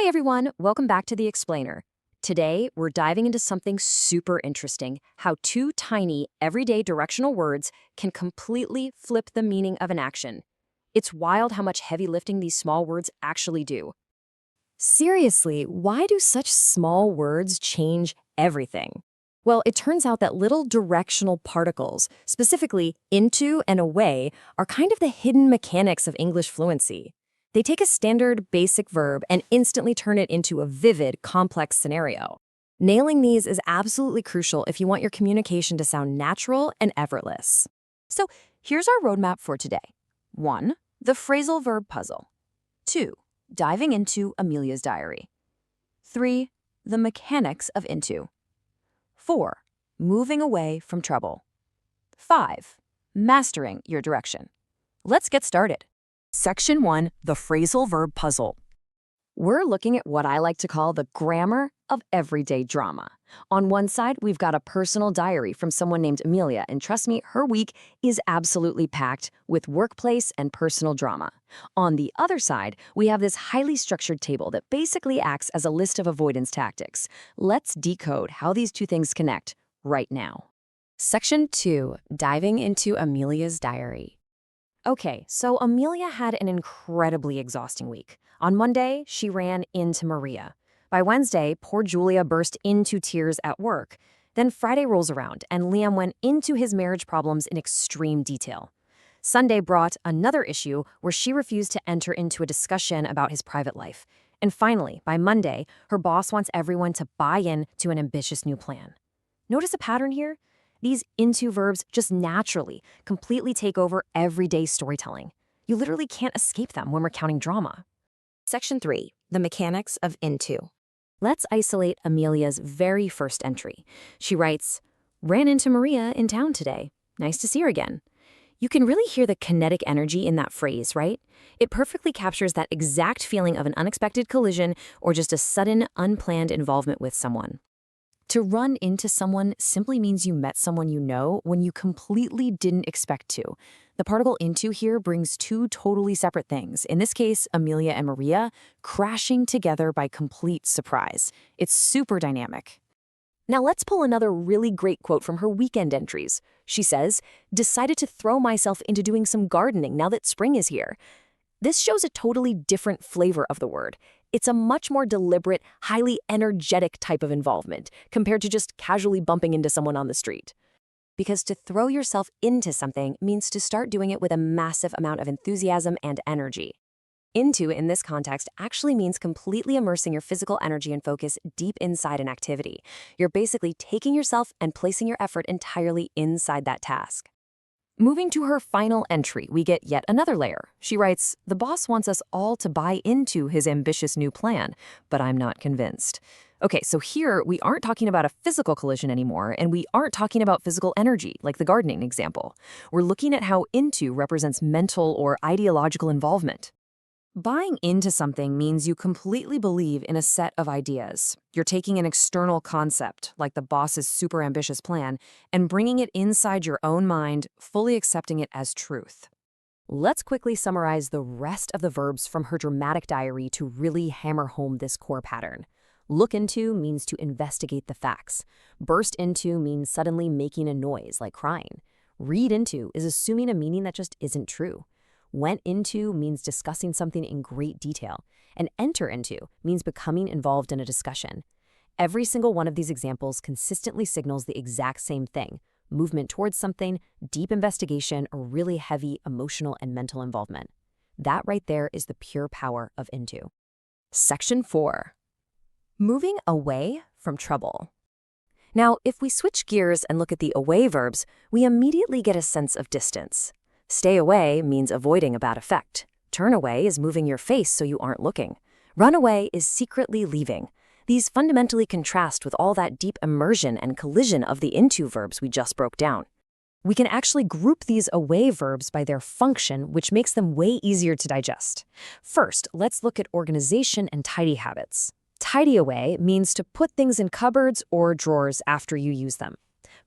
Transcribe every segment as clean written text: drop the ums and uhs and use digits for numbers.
Hi everyone, welcome back to The Explainer. Today, we're diving into something super interesting, how two tiny, everyday directional words can completely flip the meaning of an action. It's wild how much heavy lifting these small words actually do. Seriously, why do such small words change everything? Well, it turns out that little directional particles, specifically into and away, are kind of the hidden mechanics of English fluency. They take a standard, basic verb and instantly turn it into a vivid, complex scenario. Nailing these is absolutely crucial if you want your communication to sound natural and effortless. So here's our roadmap for today. 1. The phrasal verb puzzle. 2. Diving into Amelia's diary. 3. The mechanics of into. 4. Moving away from trouble. 5. Mastering your direction. Let's get started. Section 1, the phrasal verb puzzle. We're looking at what I like to call the grammar of everyday drama. On one side, we've got a personal diary from someone named Amelia, and trust me, her week is absolutely packed with workplace and personal drama. On the other side, we have this highly structured table that basically acts as a list of avoidance tactics. Let's decode how these two things connect right now. Section 2, diving into Amelia's diary. Okay, so Amelia had an incredibly exhausting week. On Monday, she ran into Maria. By Wednesday, poor Julia burst into tears at work. Then Friday rolls around, and Liam went into his marriage problems in extreme detail. Sunday brought another issue where she refused to enter into a discussion about his private life. And finally, by Monday, her boss wants everyone to buy in to an ambitious new plan. Notice a pattern here? These into verbs just naturally, completely take over everyday storytelling. You literally can't escape them when we're counting drama. Section 3, the mechanics of into. Let's isolate Amelia's very first entry. She writes, "Ran into Maria in town today. Nice to see her again." You can really hear the kinetic energy in that phrase, right? It perfectly captures that exact feeling of an unexpected collision or just a sudden, unplanned involvement with someone. To run into someone simply means you met someone you know when you completely didn't expect to. The particle into here brings two totally separate things, in this case, Amelia and Maria, crashing together by complete surprise. It's super dynamic. Now let's pull another really great quote from her weekend entries. She says, "Decided to throw myself into doing some gardening now that spring is here." This shows a totally different flavor of the word. It's a much more deliberate, highly energetic type of involvement compared to just casually bumping into someone on the street. Because to throw yourself into something means to start doing it with a massive amount of enthusiasm and energy. Into, in this context, actually means completely immersing your physical energy and focus deep inside an activity. You're basically taking yourself and placing your effort entirely inside that task. Moving to her final entry, we get yet another layer. She writes, "The boss wants us all to buy into his ambitious new plan, but I'm not convinced." Okay, so here we aren't talking about a physical collision anymore, and we aren't talking about physical energy, like the gardening example. We're looking at how into represents mental or ideological involvement. Buying into something means you completely believe in a set of ideas. You're taking an external concept, like the boss's super ambitious plan, and bringing it inside your own mind, fully accepting it as truth. Let's quickly summarize the rest of the verbs from her dramatic diary to really hammer home this core pattern. Look into means to investigate the facts. Burst into means suddenly making a noise, like crying. Read into is assuming a meaning that just isn't true. Went into means discussing something in great detail, and enter into means becoming involved in a discussion. Every single one of these examples consistently signals the exact same thing: movement towards something, deep investigation, or really heavy emotional and mental involvement. That right there is the pure power of into. Section 4. Moving away from trouble. Now, if we switch gears and look at the away verbs, we immediately get a sense of distance. Stay away means avoiding a bad effect. Turn away is moving your face so you aren't looking. Run away is secretly leaving. These fundamentally contrast with all that deep immersion and collision of the into verbs we just broke down. We can actually group these away verbs by their function, which makes them way easier to digest. First, let's look at organization and tidy habits. Tidy away means to put things in cupboards or drawers after you use them.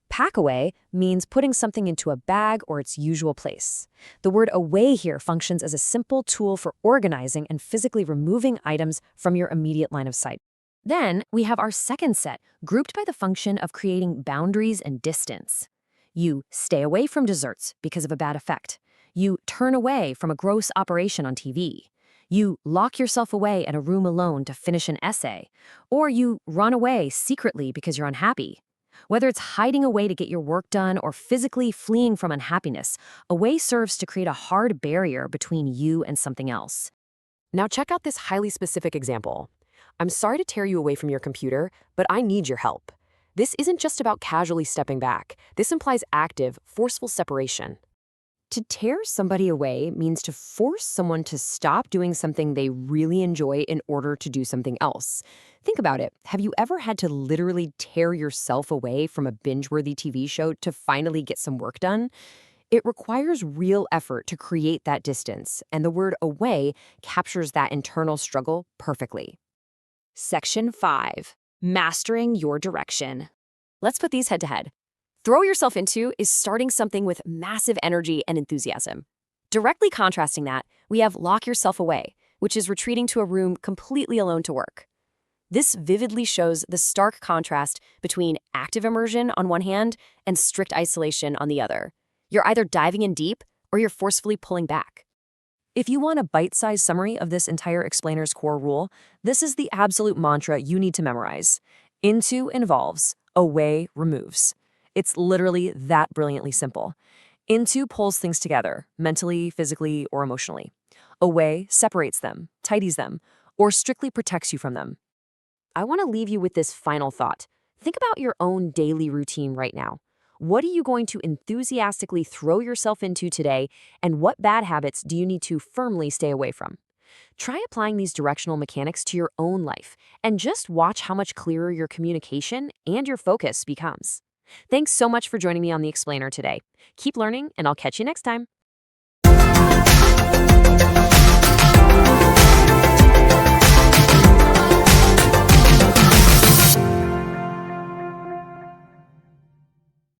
Pack away means putting something into a bag or its usual place. The word away here functions as a simple tool for organizing and physically removing items from your immediate line of sight. Then we have our second set, grouped by the function of creating boundaries and distance. You stay away from desserts because of a bad effect. You turn away from a gross operation on TV. You lock yourself away in a room alone to finish an essay. Or you run away secretly because you're unhappy. Whether it's hiding away to get your work done or physically fleeing from unhappiness, away serves to create a hard barrier between you and something else. Now check out this highly specific example. I'm sorry to tear you away from your computer, but I need your help. This isn't just about casually stepping back. This implies active, forceful separation. To tear somebody away means to force someone to stop doing something they really enjoy in order to do something else. Think about it. Have you ever had to literally tear yourself away from a binge-worthy TV show to finally get some work done? It requires real effort to create that distance, and the word away captures that internal struggle perfectly. Section 5. Mastering your direction. Let's put these head to head. Throw yourself into is starting something with massive energy and enthusiasm. Directly contrasting that, we have lock yourself away, which is retreating to a room completely alone to work. This vividly shows the stark contrast between active immersion on one hand and strict isolation on the other. You're either diving in deep or you're forcefully pulling back. If you want a bite-sized summary of this entire explainer's core rule, this is the absolute mantra you need to memorize. Into involves, away removes. It's literally that brilliantly simple. Into pulls things together, mentally, physically, or emotionally. Away separates them, tidies them, or strictly protects you from them. I want to leave you with this final thought. Think about your own daily routine right now. What are you going to enthusiastically throw yourself into today, and what bad habits do you need to firmly stay away from? Try applying these directional mechanics to your own life, and just watch how much clearer your communication and your focus becomes. Thanks so much for joining me on The Explainer today. Keep learning, and I'll catch you next time.